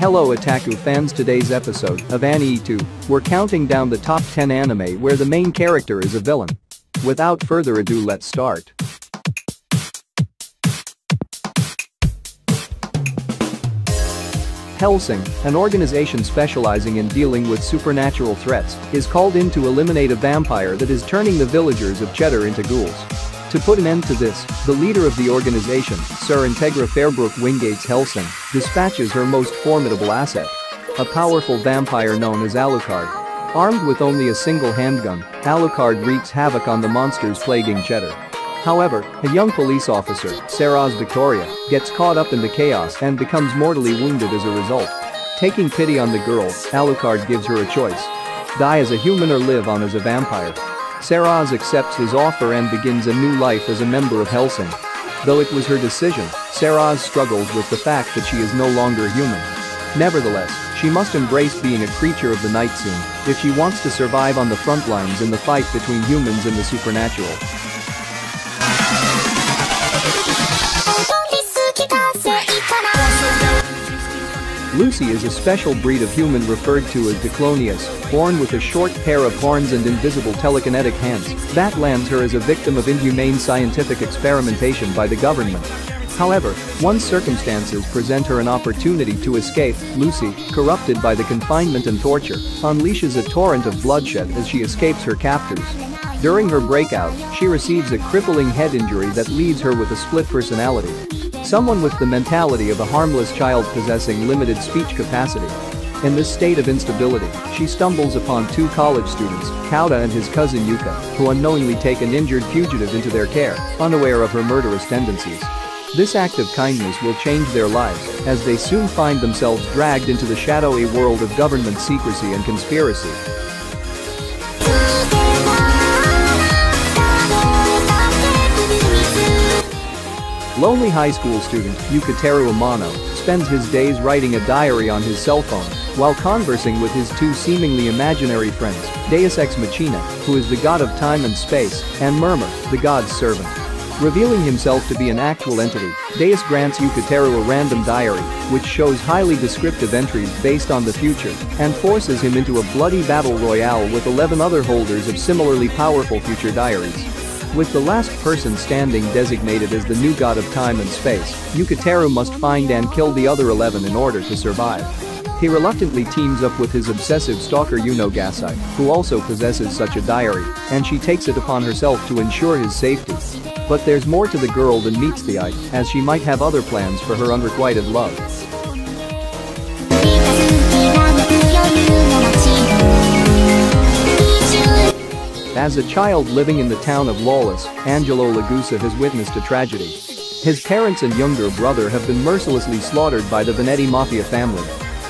Hello Otaku fans, today's episode of Anime 2, we're counting down the top 10 anime where the main character is a villain. Without further ado, let's start. Helsing, an organization specializing in dealing with supernatural threats, is called in to eliminate a vampire that is turning the villagers of Cheddar into ghouls. To put an end to this, the leader of the organization, Sir Integra Fairbrook Wingate's Helsing, dispatches her most formidable asset. A powerful vampire known as Alucard. Armed with only a single handgun, Alucard wreaks havoc on the monsters plaguing Cheddar. However, a young police officer, Saraz Victoria, gets caught up in the chaos and becomes mortally wounded as a result. Taking pity on the girl, Alucard gives her a choice. Die as a human or live on as a vampire. Saraz accepts his offer and begins a new life as a member of Helsing. Though it was her decision, Saraz struggles with the fact that she is no longer human. Nevertheless, she must embrace being a creature of the night soon if she wants to survive on the front lines in the fight between humans and the supernatural. Lucy is a special breed of human referred to as Diclonius, born with a short pair of horns and invisible telekinetic hands, that lands her as a victim of inhumane scientific experimentation by the government. However, once circumstances present her an opportunity to escape, Lucy, corrupted by the confinement and torture, unleashes a torrent of bloodshed as she escapes her captors. During her breakout, she receives a crippling head injury that leaves her with a split personality. Someone with the mentality of a harmless child possessing limited speech capacity. In this state of instability, she stumbles upon two college students, Kauda and his cousin Yuka, who unknowingly take an injured fugitive into their care, unaware of her murderous tendencies. This act of kindness will change their lives, as they soon find themselves dragged into the shadowy world of government secrecy and conspiracy. Lonely high school student Yukateru Amano spends his days writing a diary on his cell phone while conversing with his two seemingly imaginary friends, Deus Ex Machina, who is the god of time and space, and Murmur, the god's servant. Revealing himself to be an actual entity, Deus grants Yukateru a random diary, which shows highly descriptive entries based on the future, and forces him into a bloody battle royale with 11 other holders of similarly powerful future diaries. With the last person standing designated as the new god of time and space, Yukateru must find and kill the other 11 in order to survive. He reluctantly teams up with his obsessive stalker Yuno Gasai, who also possesses such a diary, and she takes it upon herself to ensure his safety. But there's more to the girl than meets the eye, as she might have other plans for her unrequited love. As a child living in the town of Lawless, Angelo Lagusa has witnessed a tragedy. His parents and younger brother have been mercilessly slaughtered by the Venetti Mafia family.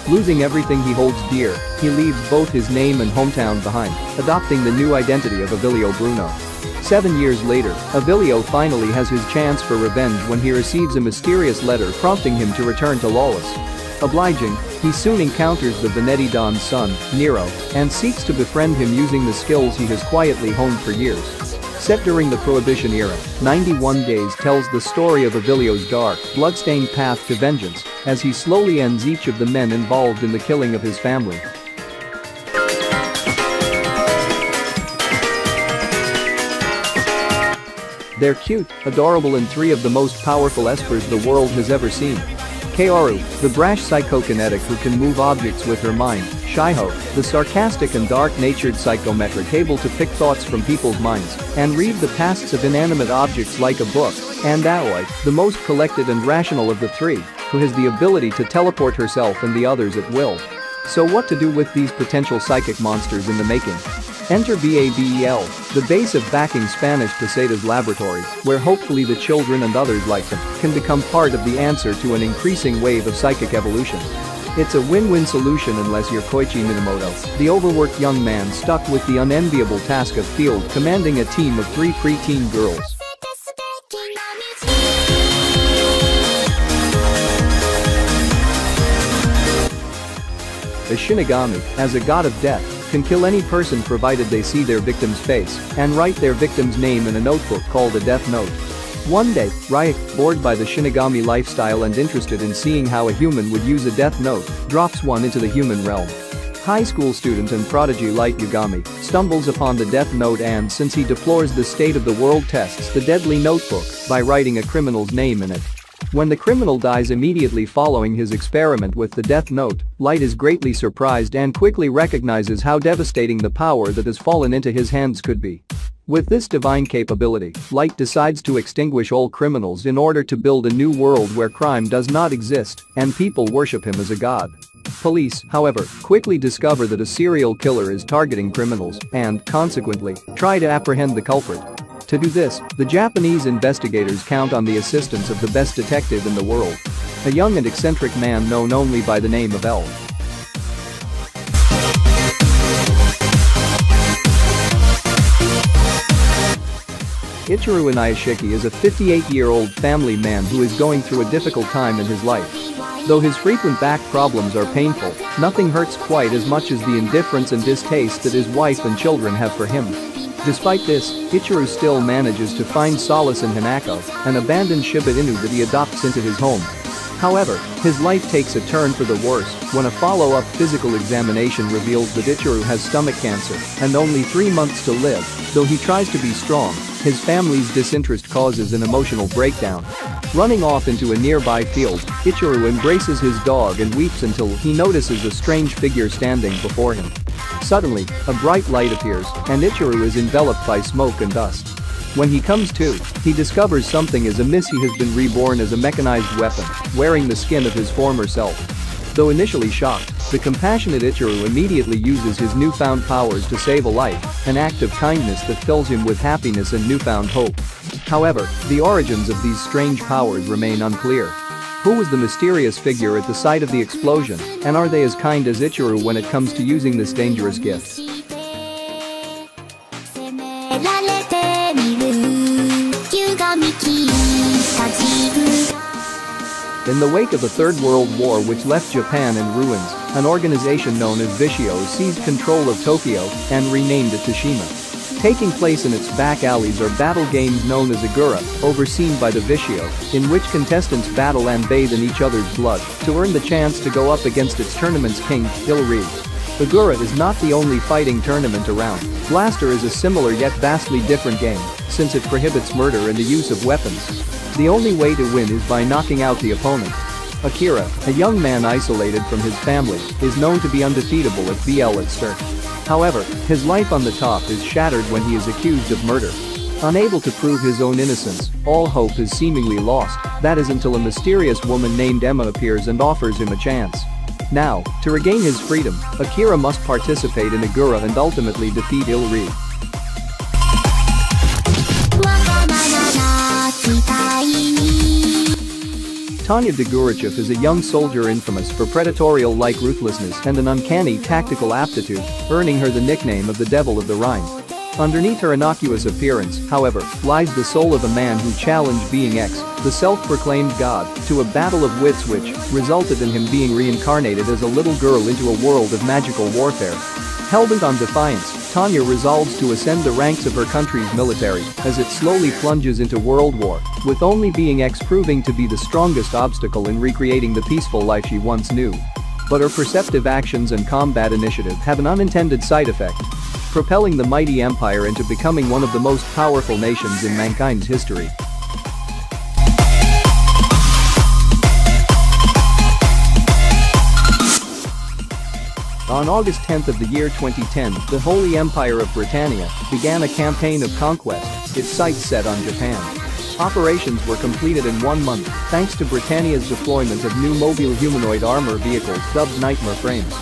Losing everything he holds dear, he leaves both his name and hometown behind, adopting the new identity of Avilio Bruno. 7 years later, Avilio finally has his chance for revenge when he receives a mysterious letter prompting him to return to Lawless. Obliging, he soon encounters the Venetti Don's son, Nero, and seeks to befriend him using the skills he has quietly honed for years. Set during the Prohibition era, 91 Days tells the story of Avilio's dark, bloodstained path to vengeance, as he slowly ends each of the men involved in the killing of his family. They're cute, adorable, and three of the most powerful espers the world has ever seen. Kaoru, the brash psychokinetic who can move objects with her mind, Shiho, the sarcastic and dark-natured psychometric able to pick thoughts from people's minds and read the pasts of inanimate objects like a book, and Aoi, the most collected and rational of the three, who has the ability to teleport herself and the others at will. So what to do with these potential psychic monsters in the making? Enter BABEL, the base of backing Spanish Pesetas laboratory, where hopefully the children and others like them can become part of the answer to an increasing wave of psychic evolution. It's a win-win solution unless you're Koichi Minamoto, the overworked young man stuck with the unenviable task of field commanding a team of 3 preteen girls. A shinigami, as a god of death, can kill any person provided they see their victim's face and write their victim's name in a notebook called a death note. One day, Rhine, bored by the shinigami lifestyle and interested in seeing how a human would use a death note, drops one into the human realm. High school student and prodigy Light Yagami stumbles upon the death note and, since he deplores the state of the world, tests the deadly notebook by writing a criminal's name in it. When the criminal dies immediately following his experiment with the death note, Light is greatly surprised and quickly recognizes how devastating the power that has fallen into his hands could be. With this divine capability, Light decides to extinguish all criminals in order to build a new world where crime does not exist and people worship him as a god. Police, however, quickly discover that a serial killer is targeting criminals and, consequently, try to apprehend the culprit. To do this, the Japanese investigators count on the assistance of the best detective in the world, a young and eccentric man known only by the name of L. Ichimaru Inuyashiki is a 58-year-old family man who is going through a difficult time in his life. Though his frequent back problems are painful, nothing hurts quite as much as the indifference and distaste that his wife and children have for him. Despite this, Ichimaru still manages to find solace in Hanako, an abandoned Shiba Inu that he adopts into his home. However, his life takes a turn for the worse when a follow-up physical examination reveals that Ichimaru has stomach cancer and only 3 months to live. Though he tries to be strong, his family's disinterest causes an emotional breakdown. Running off into a nearby field, Ichimaru embraces his dog and weeps until he notices a strange figure standing before him. Suddenly, a bright light appears, and Ichimaru is enveloped by smoke and dust. When he comes to, he discovers something is amiss. He has been reborn as a mechanized weapon, wearing the skin of his former self. Though initially shocked, the compassionate Ichimaru immediately uses his newfound powers to save a life, an act of kindness that fills him with happiness and newfound hope. However, the origins of these strange powers remain unclear. Who was the mysterious figure at the site of the explosion, and are they as kind as Ichimaru when it comes to using this dangerous gift? In the wake of the Third World War, which left Japan in ruins, an organization known as Vishio seized control of Tokyo and renamed it Tsushima. Taking place in its back alleys are battle games known as Agura, overseen by the Vishio, in which contestants battle and bathe in each other's blood to earn the chance to go up against its tournament's king, Ilri. Agura is not the only fighting tournament around. Blaster is a similar yet vastly different game, since it prohibits murder and the use of weapons. The only way to win is by knocking out the opponent. Akira, a young man isolated from his family, is known to be undefeatable at BL at start. However, his life on the top is shattered when he is accused of murder. Unable to prove his own innocence, all hope is seemingly lost, that is until a mysterious woman named Emma appears and offers him a chance. Now, to regain his freedom, Akira must participate in Agura and ultimately defeat Ilri. Tanya Degurachev is a young soldier infamous for predatorial-like ruthlessness and an uncanny tactical aptitude, earning her the nickname of the Devil of the Rhine. Underneath her innocuous appearance, however, lies the soul of a man who challenged Being X, the self-proclaimed god, to a battle of wits which resulted in him being reincarnated as a little girl into a world of magical warfare. Hellbent on defiance, Tanya resolves to ascend the ranks of her country's military as it slowly plunges into World War, with only Being X proving to be the strongest obstacle in recreating the peaceful life she once knew. But her perceptive actions and combat initiative have an unintended side effect, propelling the mighty empire into becoming one of the most powerful nations in mankind's history. On August 10 of the year 2010, the Holy Empire of Britannia began a campaign of conquest, its sights set on Japan. Operations were completed in 1 month, thanks to Britannia's deployment of new mobile humanoid armor vehicles dubbed Nightmare frames.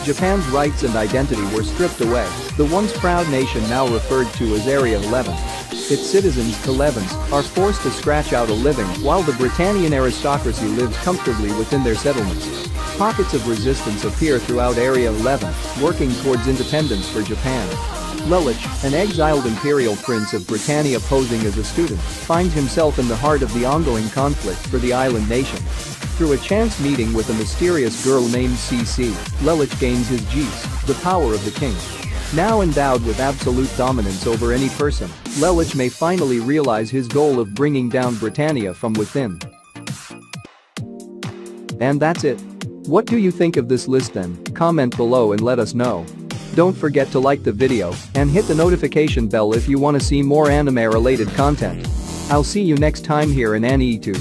Japan's rights and identity were stripped away, the once proud nation now referred to as Area 11. Its citizens, 11s, are forced to scratch out a living while the Britannian aristocracy lives comfortably within their settlements. Pockets of resistance appear throughout Area 11, working towards independence for Japan. Lelich, an exiled imperial prince of Britannia posing as a student, finds himself in the heart of the ongoing conflict for the island nation. Through a chance meeting with a mysterious girl named CC, Lelich gains his Geese, the power of the king. Now endowed with absolute dominance over any person, Lelich may finally realize his goal of bringing down Britannia from within. And that's it. What do you think of this list then? Comment below and let us know. Don't forget to like the video and hit the notification bell if you want to see more anime-related content. I'll see you next time here in Anime 2.